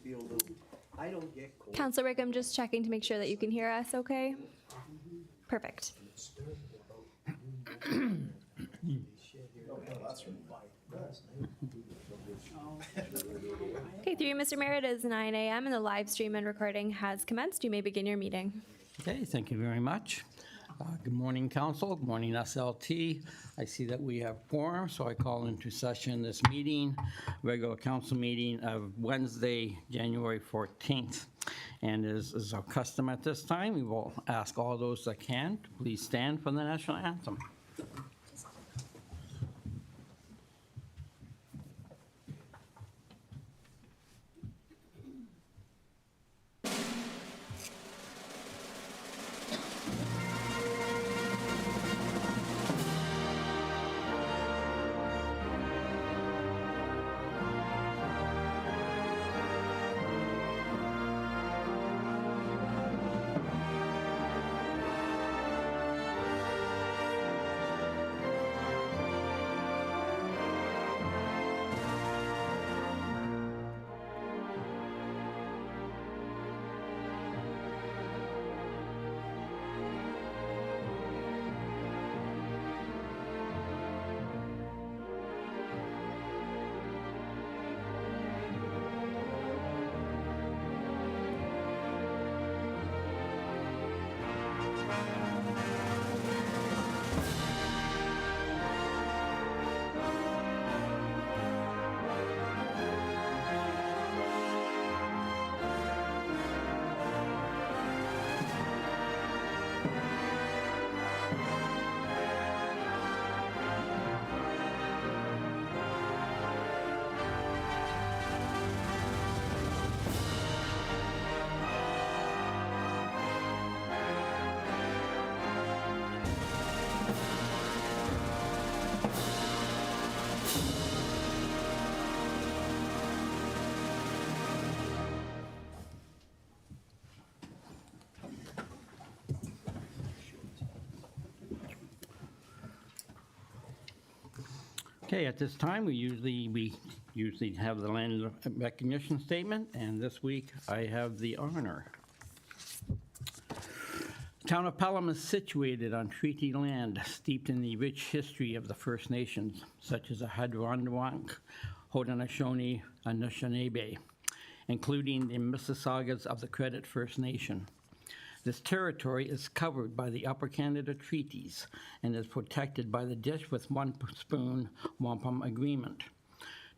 feel a little, I don't get cold. Councillor Rick, I'm just checking to make sure that you can hear us okay. Perfect. Okay, through you, Mr. Mayor, it is 9 a.m. and the live stream and recording has commenced. You may begin your meeting. Okay, thank you very much. Good morning, Council. Good morning, SLT. I see that we have quorum, so I call into session this meeting, regular council meeting of Wednesday, January 14th. And as is our custom at this time, we will ask all those that can to please stand for the national anthem. Okay, at this time, we usually have the land recognition statement, and this week I have the honor. Town of Pelham is situated on treaty land steeped in the rich history of the First Nations, such as the Hadrondawank, Haudenosaunee, and Anishinaabe, including the Mississaugas of the Credit First Nation. This territory is covered by the Upper Canada Treaties and is protected by the Dish with One Spoon Wampum Agreement.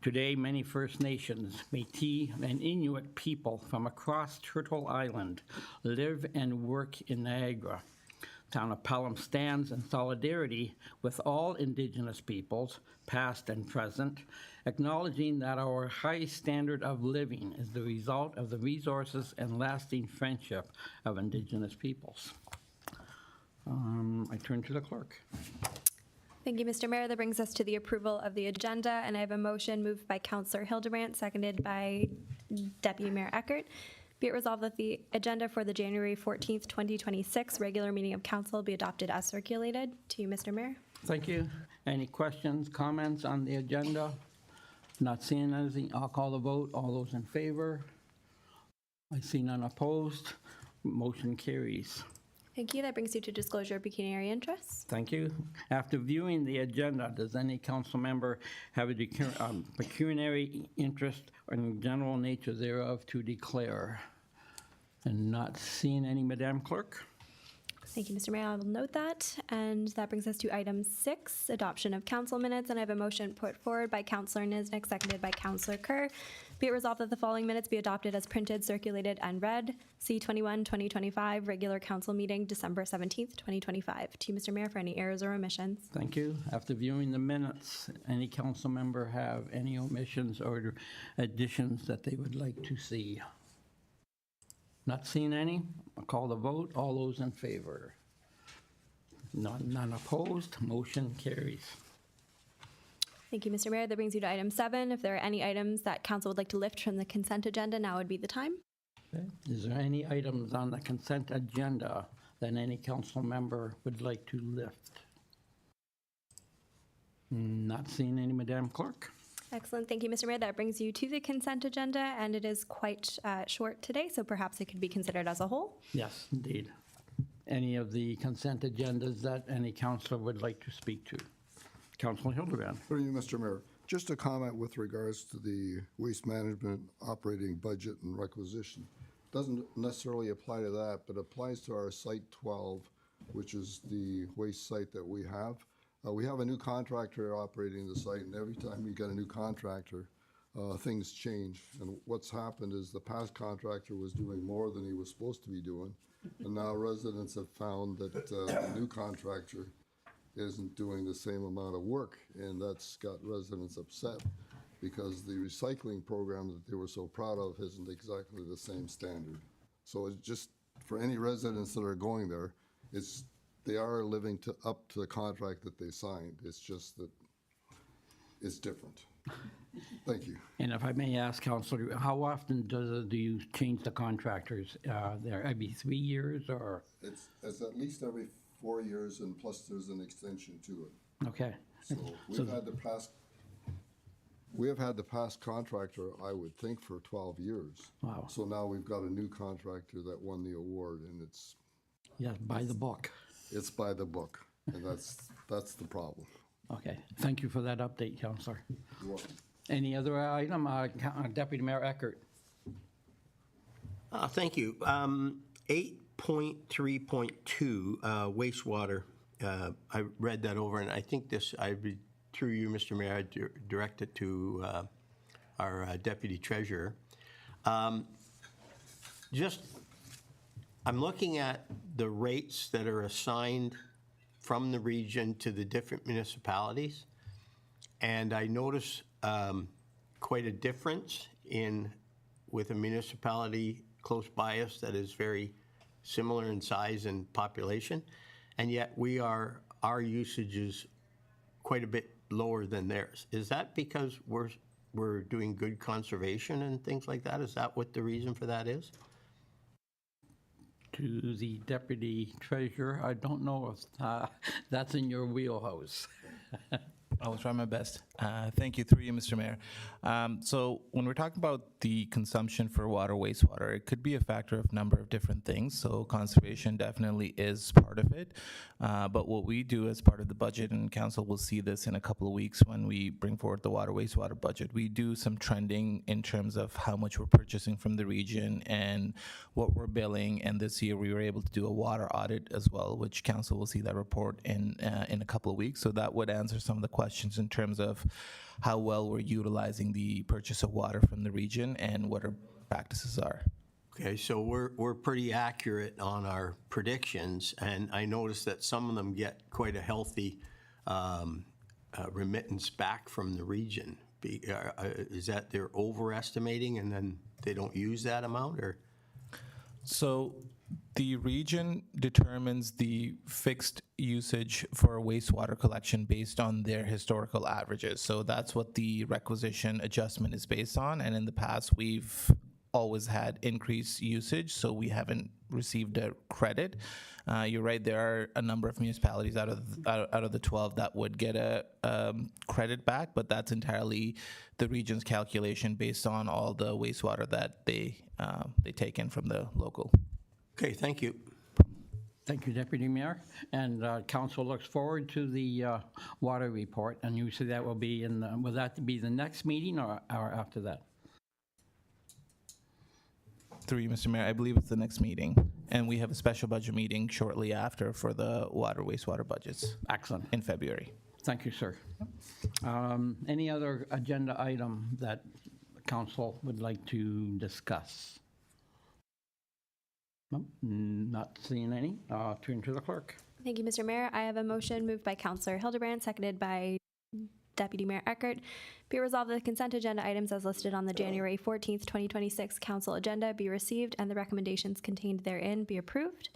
Today, many First Nations, Métis, and Inuit people from across Turtle Island live and work in Niagara. Town of Pelham stands in solidarity with all Indigenous peoples, past and present, acknowledging that our high standard of living is the result of the resources and lasting friendship of Indigenous peoples. I turn to the clerk. Thank you, Mr. Mayor. That brings us to the approval of the agenda, and I have a motion moved by Councillor Hildebrandt, seconded by Deputy Mayor Eckert. Be it resolved that the agenda for the January 14th, 2026 regular meeting of council be adopted as circulated. To you, Mr. Mayor. Thank you. Any questions, comments on the agenda? Not seeing anything, I'll call the vote. All those in favor? I see none opposed. Motion carries. Thank you. That brings you to disclosure of pecuniary interests. Thank you. After viewing the agenda, does any council member have a pecuniary interest or in general nature thereof to declare? And not seeing any, Madam Clerk? Thank you, Mr. Mayor. I will note that. And that brings us to item 6, adoption of council minutes. And I have a motion put forward by Councillor Nisnik, seconded by Councillor Kerr. Be it resolved that the following minutes be adopted as printed, circulated, and read. C21-2025, regular council meeting, December 17th, 2025. To you, Mr. Mayor, for any errors or omissions. Thank you. After viewing the minutes, any council member have any omissions or additions that they would like to see? Not seeing any, I'll call the vote. All those in favor? None opposed. Motion carries. Thank you, Mr. Mayor. That brings you to item 7. If there are any items that council would like to lift from the consent agenda, now would be the time. Okay. Is there any items on the consent agenda that any council member would like to lift? Not seeing any, Madam Clerk. Excellent. Thank you, Mr. Mayor. That brings you to the consent agenda, and it is quite short today, so perhaps it could be considered as a whole. Yes, indeed. Any of the consent agendas that any councillor would like to speak to? Councillor Hildebrand. Through you, Mr. Mayor. Just a comment with regards to the waste management operating budget and requisition. Doesn't necessarily apply to that, but applies to our Site 12, which is the waste site that we have. We have a new contractor operating the site, and every time we get a new contractor, things change. And what's happened is the past contractor was doing more than he was supposed to be doing, and now residents have found that the new contractor isn't doing the same amount of work, and that's got residents upset because the recycling program that they were so proud of isn't exactly the same standard. So it's just, for any residents that are going there, they are living up to the contract that they signed. It's just that it's different. Thank you. And if I may ask, Councillor, how often do you change the contractors there? Every 3 years or? It's at least every 4 years, and plus there's an extension to it. Okay. So we have had the past contractor, I would think, for 12 years. Wow. So now we've got a new contractor that won the award, and it's by the book. It's by the book, and that's the problem. Okay. Thank you for that update, Councillor. You're welcome. Any other item? Deputy Mayor Eckert. Thank you. 8.3.2, wastewater. I read that over, and I think through you, Mr. Mayor, I direct it to our Deputy Treasurer. I'm looking at the rates that are assigned from the region to the different municipalities, and I notice quite a difference with a municipality close by us that is very similar in size and population, and yet our usage is quite a bit lower than theirs. Is that because we're doing good conservation and things like that? Is that what the reason for that is? To the Deputy Treasurer, I don't know if that's in your wheelhouse. I will try my best. Thank you, through you, Mr. Mayor. So when we're talking about the consumption for water, wastewater, it could be a factor of a number of different things. So conservation definitely is part of it. But what we do as part of the budget, and council will see this in a couple of weeks when we bring forward the water, wastewater budget, we do some trending in terms of how much we're purchasing from the region and what we're billing. And this year we were able to do a water audit as well, which council will see that report in a couple of weeks. So that would answer some of the questions in terms of how well we're utilizing the purchase of water from the region and what our practices are. Okay, so we're pretty accurate on our predictions, and I noticed that some of them get quite a healthy remittance back from the region. Is that they're overestimating and then they don't use that amount, or? So the region determines the fixed usage for wastewater collection based on their historical averages. So that's what the requisition adjustment is based on. And in the past, we've always had increased usage, so we haven't received a credit. You're right, there are a number of municipalities out of the 12 that would get a credit back, but that's entirely the region's calculation based on all the wastewater that they take in from the local. Okay, thank you. Thank you, Deputy Mayor. And council looks forward to the water report. And you said that will be will that be the next meeting or after that? Through you, Mr. Mayor, I believe it's the next meeting. And we have a special budget meeting shortly after for the water, wastewater budgets. Excellent. In February. Thank you, sir. Any other agenda item that council would like to discuss? No, not seeing any. Turn to the clerk. Thank you, Mr. Mayor. I have a motion moved by Councillor Hildebrand, seconded by Deputy Mayor Eckert. Be resolved that the consent agenda items as listed on the January 14th, 2026 council agenda be received and the recommendations contained therein be approved.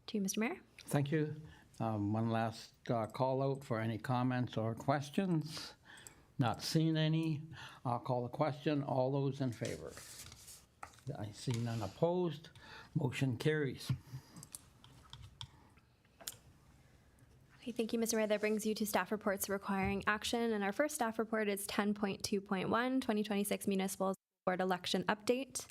To you, Mr. Mayor. Thank you. One last call out for any comments or questions. Not seeing any. I'll call the question. All those in favor? I see none opposed. Motion carries. Okay, thank you, Mr. Mayor. That brings you to staff reports requiring action. And our first staff report is 10.2.1, 2026 Municipal Board Election Update.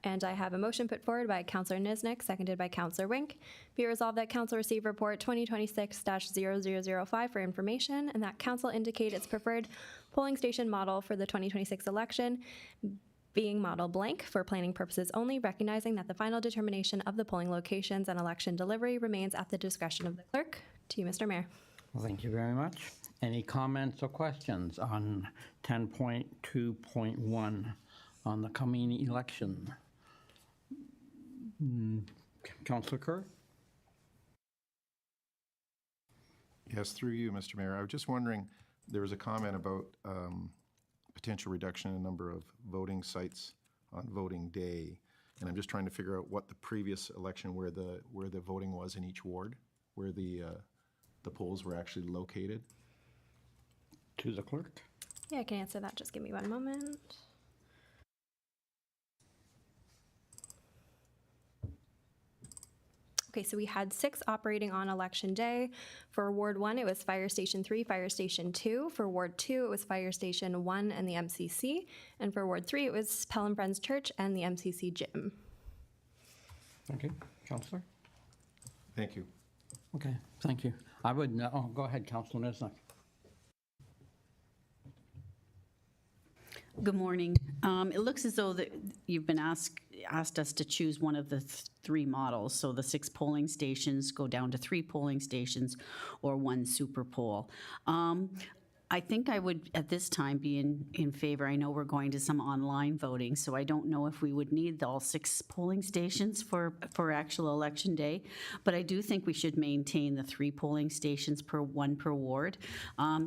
And I have a motion put forward by Councillor Niznik, seconded by Councillor Wink. Be it resolved that Council receive report 2026-0005 for information, and that Council indicate its preferred polling station model for the 2026 election, being model blank for planning purposes only, recognizing that the final determination of the polling locations and election delivery remains at the discretion of the clerk. To you, Mr. Mayor. Well, thank you very much. Any comments or questions on 10.2.1 on the coming election? Councillor Kerr? Yes, through you, Mr. Mayor. I was just wondering, there was a comment about potential reduction in number of voting sites on voting day, and I'm just trying to figure out what the previous election, where the voting was in each ward, where the polls were actually located. To the clerk. Yeah, I can answer that. Just give me one moment. Okay, so we had 6 operating on election day. For Ward 1, it was Fire Station 3, Fire Station 2. For Ward 2, it was Fire Station 1 and the MCC. And for Ward 3, it was Pelham Friends Church and the MCC Gym. Okay, Councillor? Thank you. Okay, thank you. I would, go ahead, Councillor Niznik. Good morning. It looks as though that you've been asked us to choose one of the 3 models. So the 6 polling stations go down to 3 polling stations or 1 super poll. I think I would, at this time, be in favor. I know we're going to some online voting, so I don't know if we would need all 6 polling stations for actual election day. But I do think we should maintain the 3 polling stations per 1 per ward,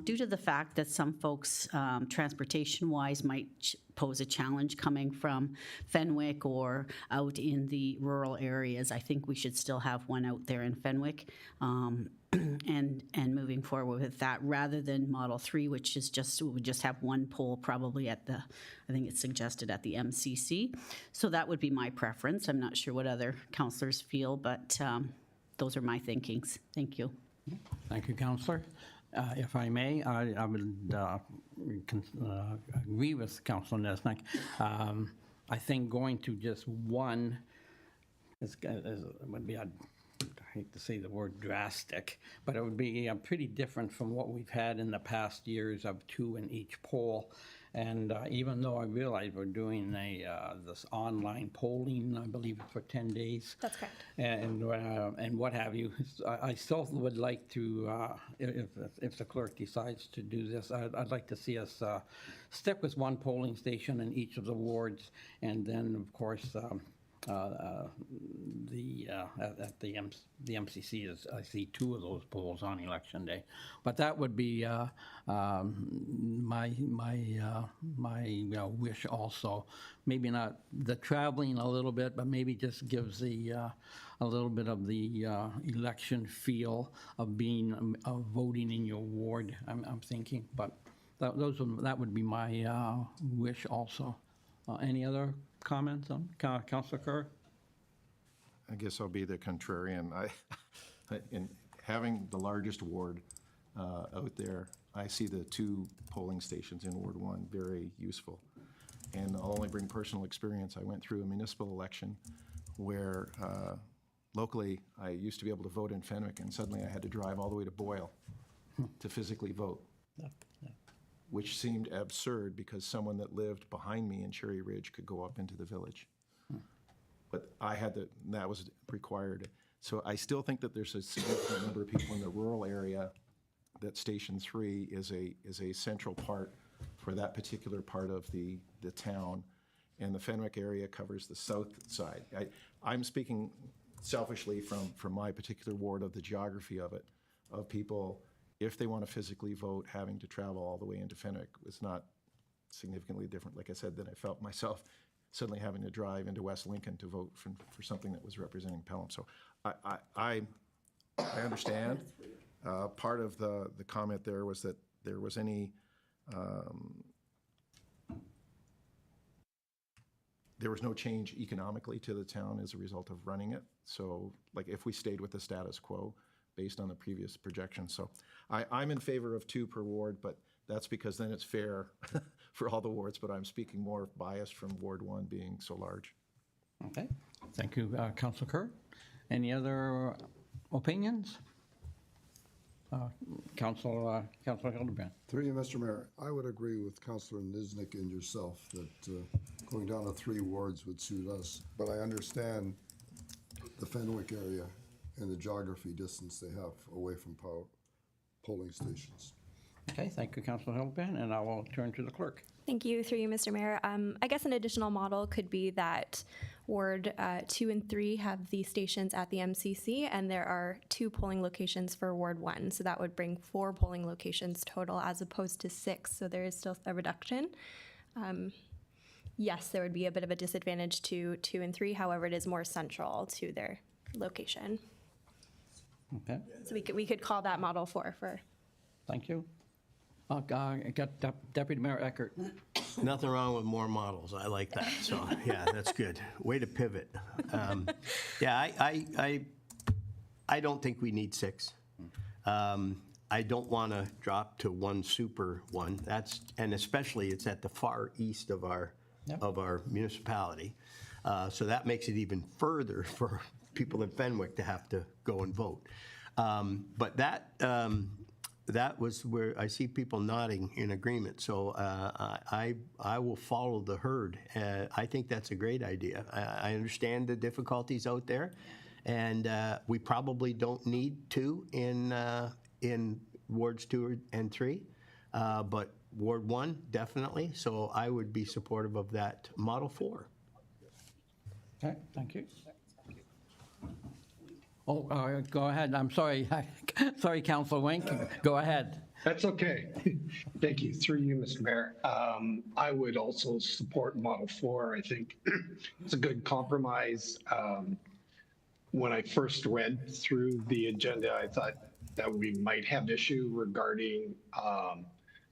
due to the fact that some folks, transportation-wise, might pose a challenge coming from Fenwick or out in the rural areas. I think we should still have one out there in Fenwick. And moving forward with that, rather than Model 3, which is would just have 1 poll probably at the, I think it's suggested at the MCC. So that would be my preference. I'm not sure what other councillors feel, but those are my thinkings. Thank you. Thank you, Councillor. If I may, I would agree with Councillor Nesnick. I think going to just 1 would be, I hate to say the word drastic, but it would be pretty different from what we've had in the past years of 2 in each poll. And even though I realize we're doing this online polling, I believe for 10 days. That's correct. And what have you, I still would like to, if the clerk decides to do this, I'd like to see us stick with 1 polling station in each of the wards, and then, of course, at the MCC is, I see 2 of those polls on election day, but that would be my wish also. Maybe not the traveling a little bit, but maybe just gives the a little bit of the election feel of being voting in your ward. I'm thinking, but that would be my wish also. Any other comments on Councillor Kerr? I guess I'll be the contrarian. In having the largest ward out there, I see the 2 polling stations in Ward 1 very useful. And I'll only bring personal experience. I went through a municipal election where locally I used to be able to vote in Fenwick, and suddenly I had to drive all the way to Boyle to physically vote, which seemed absurd because someone that lived behind me in Cherry Ridge could go up into the village. But I had that was required. So I still think that there's a significant number of people in the rural area that Station 3 is a central part for that particular part of the town. And the Fenwick area covers the south side. I'm speaking selfishly from my particular ward of the geography of it, of people, if they want to physically vote, having to travel all the way into Fenwick was not significantly different, like I said, than I felt myself suddenly having to drive into West Lincoln to vote for something that was representing Pelham. So I understand. Part of the comment there was that there was there was no change economically to the town as a result of running it. So like if we stayed with the status quo, based on the previous projections. So I'm in favor of 2 per ward, but that's because then it's fair for all the wards, but I'm speaking more biased from Ward 1 being so large. Okay, thank you, Councilor Kerr. Any other opinions? Councilor Hildebrand. Through you, Mr. Mayor, I would agree with Councilor Niznik and yourself that going down to 3 wards would suit us. But I understand the Fenwick area and the geography distance they have away from polling stations. Okay, thank you, Councilor Hildebrand, and I will turn to the clerk. Thank you, through you, Mr. Mayor. I guess an additional model could be that Ward 2 and 3 have the stations at the MCC, and there are 2 polling locations for Ward 1. So that would bring 4 polling locations total as opposed to 6. So there is still a reduction. Yes, there would be a bit of a disadvantage to 2 and 3. However, it is more central to their location. Okay, So we could call that model 4 for. thank you. I got Deputy Mayor Eckert. Nothing wrong with more models. I like that. So, yeah, that's good. Way to pivot. Yeah, I don't think we need 6. I don't want to drop to 1 super one. And especially it's at the far east of our municipality. So that makes it even further for people in Fenwick to have to go and vote. But that was where I see people nodding in agreement. So I will follow the herd. I think that's a great idea. I understand the difficulties out there, and we probably don't need 2 in wards 2 and 3, but Ward 1 definitely. So I would be supportive of that model 4. Okay, thank you. Oh, go ahead. I'm sorry. Sorry, Councilor Wink. Go ahead. That's okay. Thank you. Through you, Mr. Mayor. I would also support Model 4. I think it's a good compromise. When I first read through the agenda, I thought that we might have issue regarding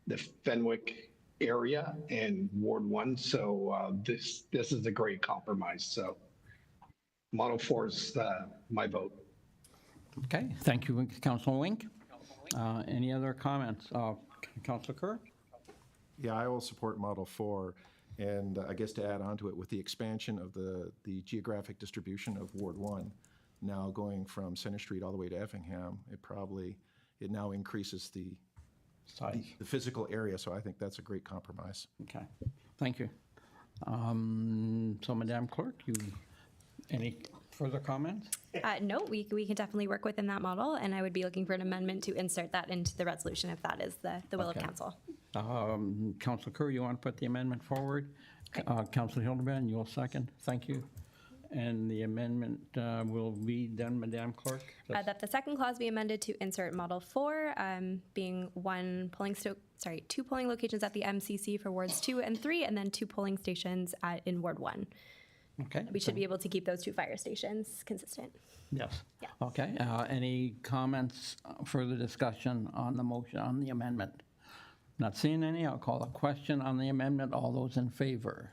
the Fenwick area and Ward 1. So this is a great compromise. So Model 4 is my vote. Okay, thank you, Councilor Wink. Any other comments? Councilor Kerr? Yeah, I will support Model 4. And I guess to add on to it, with the expansion of the geographic distribution of Ward 1, now going from Center Street all the way to Effingham, it now increases the Size. the physical area. So I think that's a great compromise. Okay, thank you. So, Madam Clerk, any further comments? No, we can definitely work within that model, and I would be looking for an amendment to insert that into the resolution if that is the will Okay. of council. Councilor Kerr, you want to put the amendment forward? Councilor Hildebrand, you will second. Thank you. And the amendment will be done, Madam Clerk? That the second clause be amended to insert Model 4, being 2 polling locations at the MCC for wards 2 and 3, and then 2 polling stations in Ward 1. Okay. We should be able to keep those 2 fire stations consistent. Yes. Yeah. Okay. Any comments, further discussion on the motion, on the amendment? Not seeing any, I'll call a question on the amendment. All those in favor?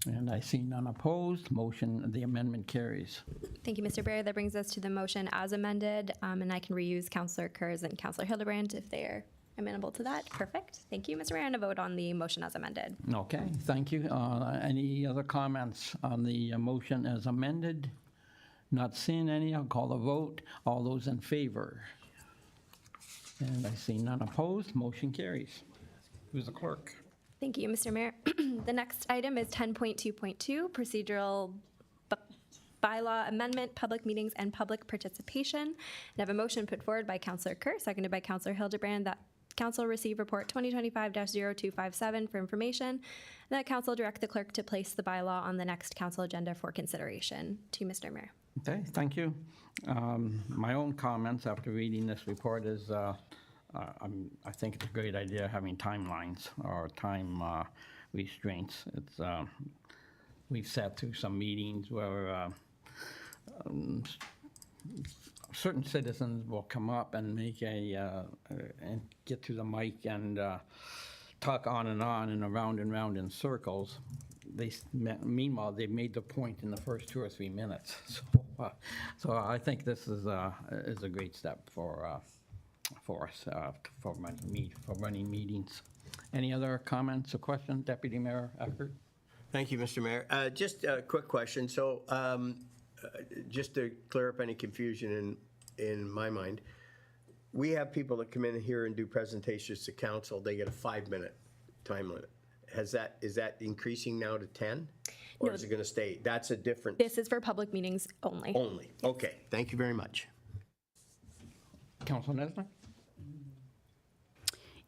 And I see none opposed. The amendment carries. Thank you, Mr. Barry. That brings us to the motion as amended, and I can reuse Councilor Kerr's and Councilor Hildebrand if they are amenable to that. Perfect. Thank you, Mr. Mayor, and a vote on the motion as amended. Okay, thank you. Any other comments on the motion as amended? Not seeing any, I'll call a vote. All those in favor? And I see none opposed. Motion carries. Who's the clerk? Thank you, Mr. Mayor. The next item is 10.2.2, procedural bylaw amendment, public meetings and public participation. And I have a motion put forward by Councilor Kerr, seconded by Councilor Hildebrand, that Council receive report 2025-0257 for information, and that Council direct the clerk to place the bylaw on the next Council agenda for consideration. To you, Mr. Mayor. Okay, thank you. My own comments after reading this report is I think it's a great idea having timelines or time restraints. We've sat through some meetings where certain citizens will come up and make and get to the mic and talk on and around in circles. Meanwhile, they've made the point in the first 2 or 3 minutes. So So I think this is a great step for us for running meetings. Any other comments or questions, Deputy Mayor Eckert? Thank you, Mr. Mayor. Just a quick question. So just to clear up any confusion in my mind, we have people that come in here and do presentations to council. They get a 5-minute time limit. Is that increasing now to 10? Or No. is it going to stay? That's a different. This is for public meetings only. Only. Okay. Thank you very much. Council Nesbitt?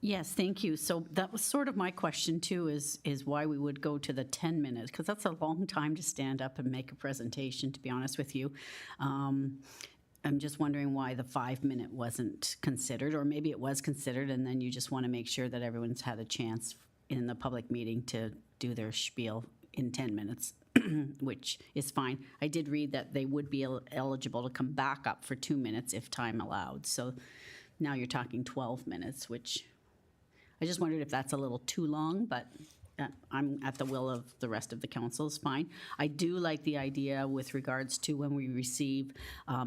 Yes, thank you. So that was sort of my question too, is why we would go to the 10 minutes, because that's a long time to stand up and make a presentation, to be honest with you. I'm just wondering why the 5-minute wasn't considered, or maybe it was considered, and then you just want to make sure that everyone's had a chance in the public meeting to do their spiel in 10 minutes, which is fine. I did read that they would be eligible to come back up for 2 minutes if time allowed. So now you're talking 12 minutes, which I just wondered if that's a little too long, but I'm at the will of the rest of the council, is fine. I do like the idea with regards to when we receive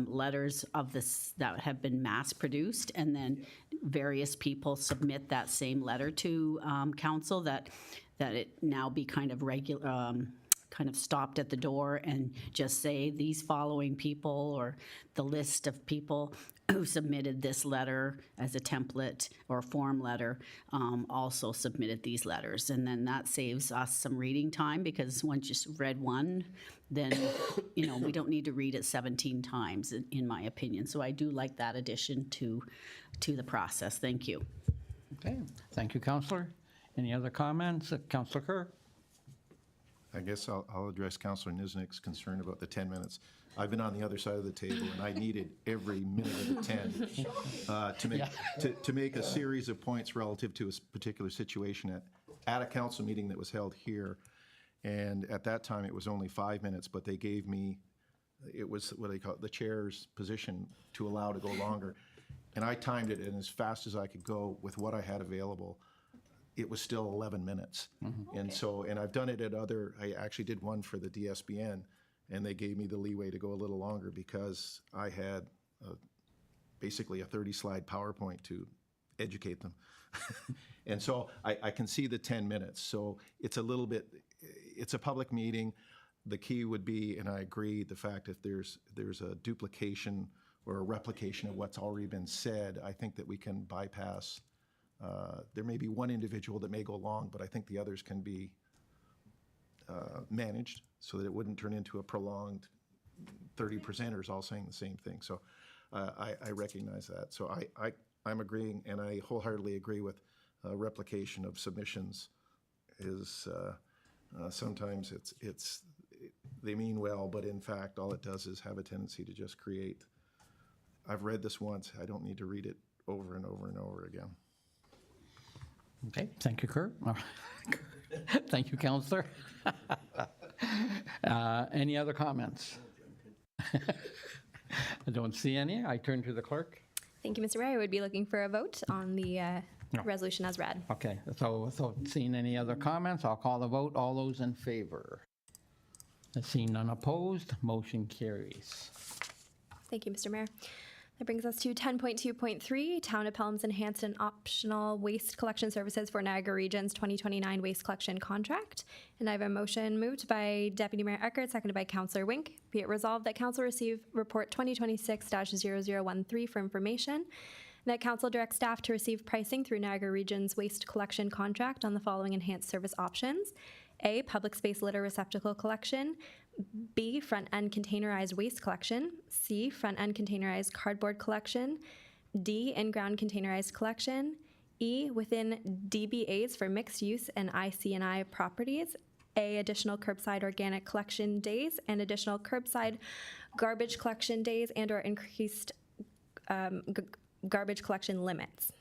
letters of this that have been mass produced, and then various people submit that same letter to council, that it now be kind of regular, kind of stopped at the door and just say these following people, or the list of people who submitted this letter as a template or form letter also submitted these letters. And then that saves us some reading time, because once you read one, then we don't need to read it 17 times, in my opinion. So I do like that addition to the process. Thank you. Okay, thank you, Councillor. Any other comments? Councillor Kerr? I guess I'll address Councillor Niznik's concern about the 10 minutes. I've been on the other side of the table, and I needed every minute of the 10 to make a series of points relative to a particular situation at a council meeting that was held here. And at that time, it was only 5 minutes, but they gave me, it was what they call it, the chair's position to allow to go longer. And I timed it, and as fast as I could go with what I had available, it was still 11 minutes. And so, and I've done it at I actually did one for the DSBN, and they gave me the leeway to go a little longer because I had basically a 30-slide PowerPoint to educate them. And so I can see the 10 minutes. So it's a little bit, it's a public meeting. The key would be, and I agree, the fact if there's a duplication or a replication of what's already been said, I think that we can bypass. There may be one individual that may go long, but I think the others can be managed so that it wouldn't turn into a prolonged 30 presenters all saying the same thing. So I recognize that. So I'm agreeing, and I wholeheartedly agree with replication of submissions is sometimes they mean well, but in fact, all it does is have a tendency to just create. I've read this once. I don't need to read it over and over and over again. Okay, thank you, Kerr. Thank you, Councillor. Any other comments? I don't see any. I turn to the clerk. Thank you, Mr. Mayor. I would be looking for a vote on the resolution as read. Okay, so without seeing any other comments, I'll call the vote. All those in favor? Seeing none opposed, motion carries. Thank you, Mr. Mayor. That brings us to 10.2.3, Town of Pelham's Enhanced and Optional Waste Collection Services for Niagara Region's 2029 Waste Collection Contract. And I have a motion moved by Deputy Mayor Eckert, seconded by Councillor Wink. Be it resolved that Council receive Report 2026-0013 for information. That Council directs staff to receive pricing through Niagara Region's Waste Collection Contract on the following enhanced service options. A, public space litter receptacle collection. B, front-end containerized waste collection. C, front-end containerized cardboard collection. D, in-ground containerized collection. E, within DBAs for mixed use and IC&I properties. A, additional curbside organic collection days and additional curbside garbage collection days and or increased garbage collection limits.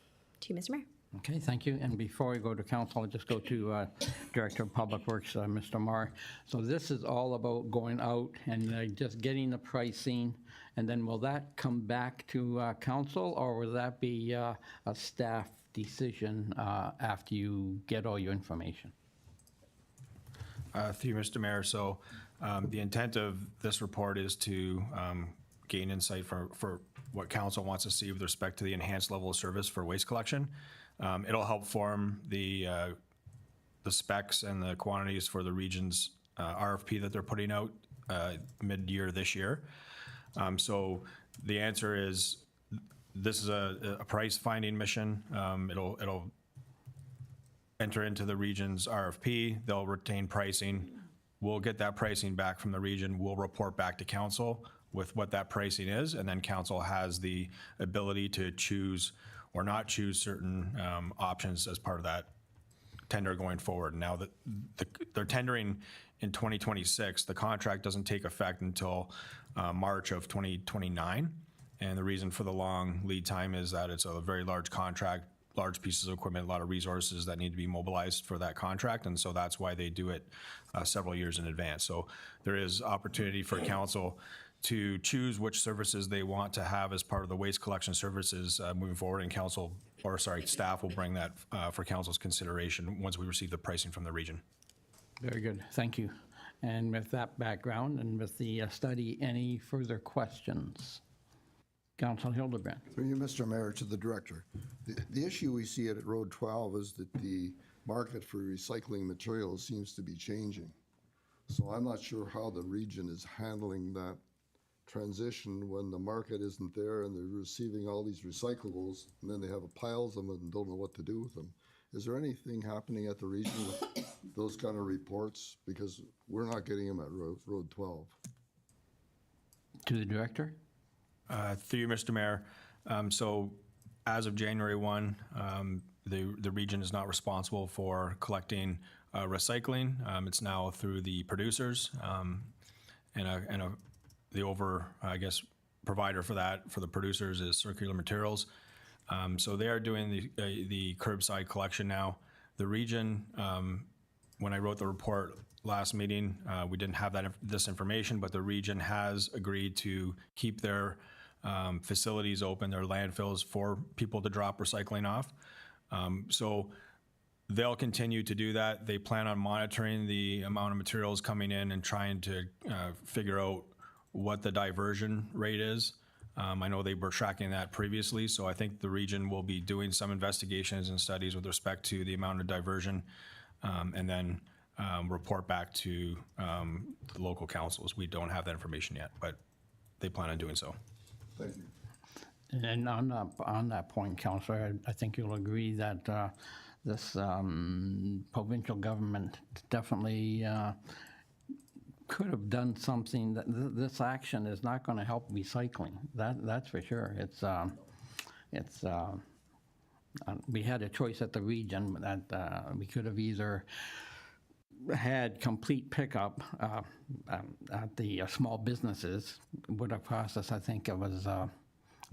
To you, Mr. Mayor. Okay, thank you. And before we go to council, I'll just go to Director of Public Works, Mr. Marr. So this is all about going out and just getting the pricing, and then will that come back to council, or will that be a staff decision after you get all your information? Through you, Mr. Mayor. So The intent of this report is to gain insight for what council wants to see with respect to the enhanced level of service for waste collection. It'll help form the specs and the quantities for the region's RFP that they're putting out mid-year this year. So the answer is, this is a price finding mission. It'll enter into the region's RFP. They'll retain pricing. We'll get that pricing back from the region. We'll report back to council with what that pricing is, and then council has the ability to choose or not choose certain options as part of that tender going forward. Now that they're tendering in 2026, the contract doesn't take effect until March of 2029. And the reason for the long lead time is that it's a very large contract, large pieces of equipment, a lot of resources that need to be mobilized for that contract. And so that's why they do it several years in advance. So there is opportunity for council to choose which services they want to have as part of the waste collection services moving forward, and staff will bring that for council's consideration once we receive the pricing from the region. Very good, thank you. And with that background and with the study, any further questions? Councilor Hildebrand. Through you, Mr. Mayor, to the director. The issue we see at Road 12 is that the market for recycling materials seems to be changing. So I'm not sure how the region is handling that transition when the market isn't there and they're receiving all these recyclables and then they have piles of them and don't know what to do with them. Is there anything happening at the region with those kind of reports? Because we're not getting them at Road 12. To the director. Through you, Mr. Mayor. So as of January 1, the region is not responsible for collecting recycling. It's now through the producers provider for that, for the producers, is Circular Materials. So they are doing the curbside collection now. The region, when I wrote the report last meeting, we didn't have this information, but the region has agreed to keep their facilities open, their landfills, for people to drop recycling off. So they'll continue to do that. They plan on monitoring the amount of materials coming in and trying to figure out what the diversion rate is. I know they were tracking that previously, so I think the region will be doing some investigations and studies with respect to the amount of diversion, and then report back to the local councils. We don't have that information yet, but they plan on doing so. Thank you. And on that point, Councillor, I think you'll agree that this provincial government definitely could have done something. That this action is not going to help recycling. That's for sure. We had a choice at the region that we could have either had complete pickup at the small businesses. Would have cost us, I think it was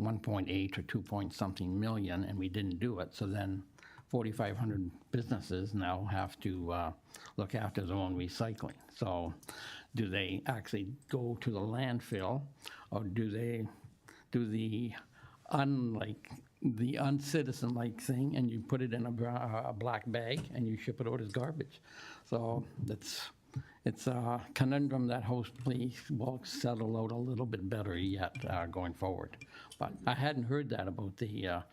1.8 or 2 point something million, and we didn't do it. So then 4,500 businesses now have to look after their own recycling. So do they actually go to the landfill, or do they do the uncitizen-like thing, and you put it in a black bag and you ship it out as garbage? So it's a conundrum that hopefully will settle out a little bit better yet going forward. But I hadn't heard that about the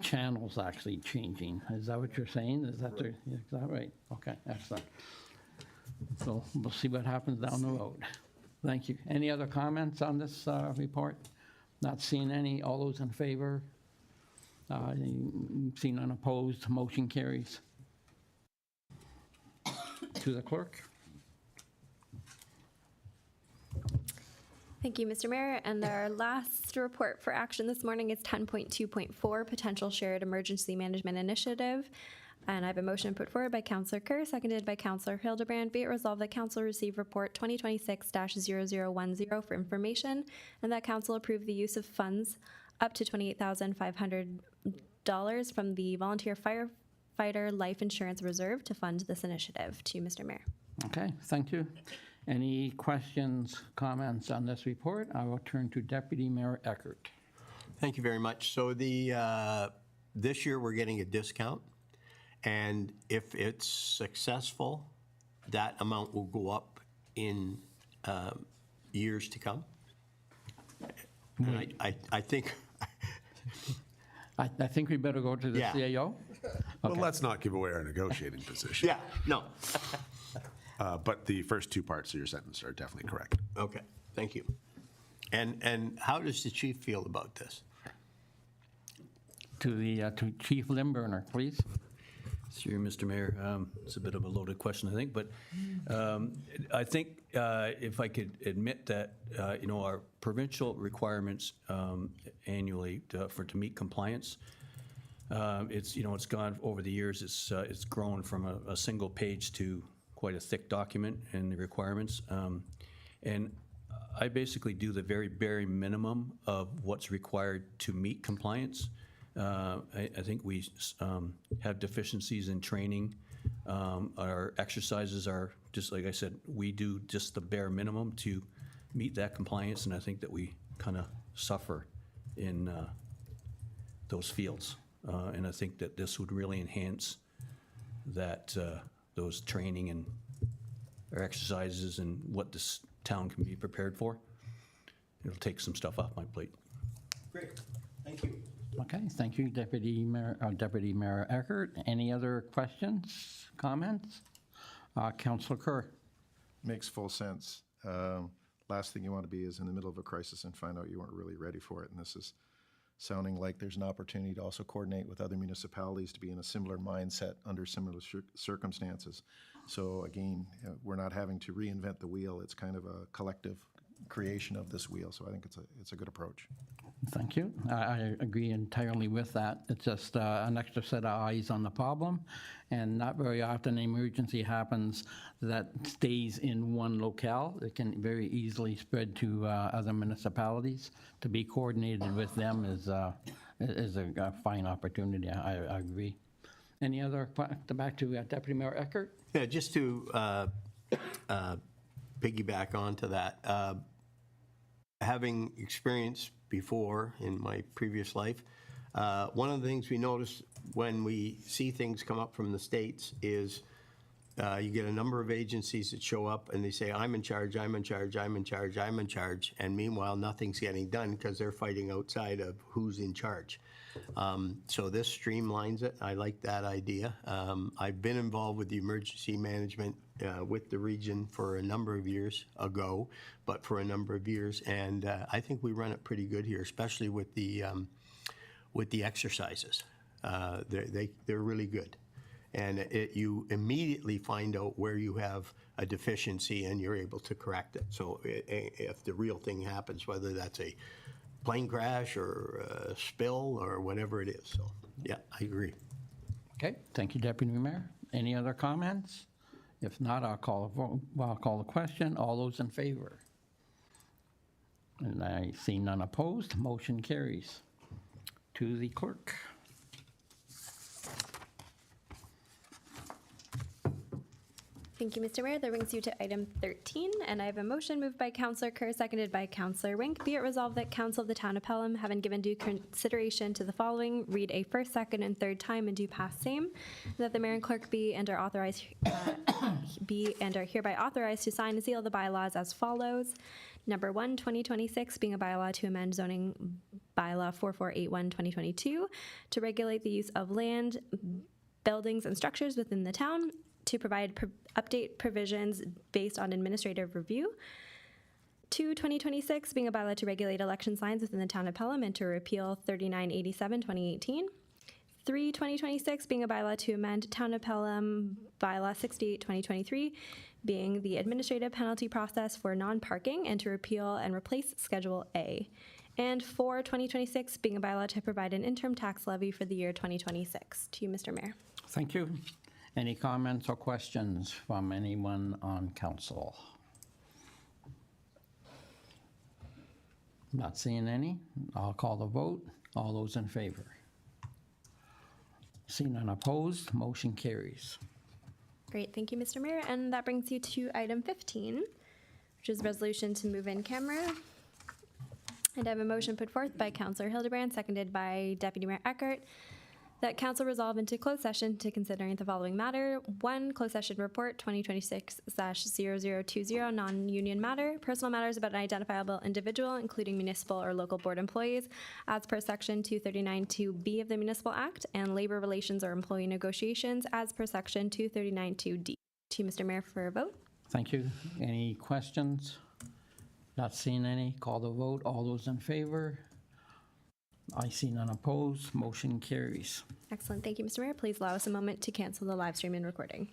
channels actually changing. Is that what you're saying? Is that right? Okay, excellent. So we'll see what happens down the road. Thank you. Any other comments on this report? Not seeing any. All those in favor? Seeing none opposed, motion carries. To the clerk. Thank you, Mr. Mayor. And our last report for action this morning is 10.2.4, Potential Shared Emergency Management Initiative. And I have a motion put forward by Councillor Kerr, seconded by Councillor Hildebrand. Be it resolved that Council receive report 2026-0010 for information, and that Council approve the use of funds up to $28,500 from the Volunteer Firefighter Life Insurance Reserve to fund this initiative. To you, Mr. Mayor. Okay, thank you. Any questions, comments on this report? I will turn to Deputy Mayor Eckert. Thank you very much. So this year we're getting a discount, and if it's successful, that amount will go up in years to come. And I think, I think we better go to the Yeah. CAO. Well, let's not give away our negotiating position. yeah, no, But the first two parts of your sentence are definitely correct. okay, thank you. And how does the chief feel about this? To Chief Limburner, please. Through Mr. Mayor, it's a bit of a loaded question, I think, but I think if I could admit that, our provincial requirements annually to meet compliance, it's gone over the years, it's grown from a single page to quite a thick document in the requirements. And I basically do the very bare minimum of what's required to meet compliance. I think we have deficiencies in training. Our exercises are, just like I said, we do just the bare minimum to meet that compliance, and I think that we kind of suffer in those fields. And I think that this would really enhance that, those training and our exercises and what this town can be prepared for. It'll take some stuff off my plate. Great, thank you. Okay, thank you, Deputy Mayor Eckert. Any other questions, comments? Councillor Kerr. Makes full sense. Last thing you want to be is in the middle of a crisis and find out you weren't really ready for it. And this is sounding like there's an opportunity to also coordinate with other municipalities to be in a similar mindset under similar circumstances. So again, we're not having to reinvent the wheel. It's kind of a collective creation of this wheel. So I think it's a good approach. Thank you. I agree entirely with that. It's just an extra set of eyes on the problem, and not very often an emergency happens that stays in one locale. It can very easily spread to other municipalities. To be coordinated with them is a fine opportunity. I agree. Any other, back to Deputy Mayor Eckert? Yeah, just to piggyback onto that, having experience before in my previous life, one of the things we notice when we see things come up from the states is you get a number of agencies that show up and they say, I'm in charge, I'm in charge, I'm in charge, I'm in charge, and meanwhile nothing's getting done because they're fighting outside of who's in charge. So this streamlines it. I like that idea. I've been involved with the emergency management with the region for a number of years ago, but for a number of years, and I think we run it pretty good here, especially with the exercises. They're really good, and you immediately find out where you have a deficiency and you're able to correct it. So if the real thing happens, whether that's a plane crash or a spill or whatever it is. So, yeah, I agree. Okay, thank you, Deputy Mayor. Any other comments? If not, I'll call a vote. Well, I'll call the question. All those in favor? And I see none opposed. Motion carries. To the clerk. Thank you, Mr. Mayor. That brings you to item 13, and I have a motion moved by Councillor Kerr, seconded by Councillor Wink. Be it resolved that Council of the Town of Pelham, having given due consideration to the following, read a first, second, and third time and do pass same, that the mayor and clerk be and are authorized are hereby authorized to sign and seal the bylaws as follows. Number 1, 2026, being a bylaw to amend zoning bylaw 4481/2022 to regulate the use of land, buildings, and structures within the town, to provide update provisions based on administrative review. 2, 2026, being a bylaw to regulate election signs within the town of Pelham and to repeal 3987/2018. 3, 2026, being a bylaw to amend Town of Pelham Bylaw 68/2023, being the administrative penalty process for non-parking and to repeal and replace Schedule A. And 4, 2026, being a bylaw to provide an interim tax levy for the year 2026. To you, Mr. Mayor. Thank you. Any comments or questions from anyone on council? Not seeing any. I'll call the vote. All those in favor? Seeing none opposed, motion carries. Great, thank you, Mr. Mayor. And that brings you to item 15, which is resolution to move in camera. And I have a motion put forth by Councillor Hildebrand, seconded by Deputy Mayor Eckert, That council resolve into closed session to considering the following matter. 1, closed session report 2026-0020, non-union matter, personal matters about an identifiable individual, including municipal or local board employees, as per section 239(2)B of the Municipal Act, and labor relations or employee negotiations as per section 239(2)D. To you, Mr. Mayor, for a vote. Thank you. Any questions? Not seeing any. Call the vote. All those in favor? I see none opposed. Motion carries. Excellent. Thank you, Mr. Mayor. Please allow us a moment to cancel the live stream and recording.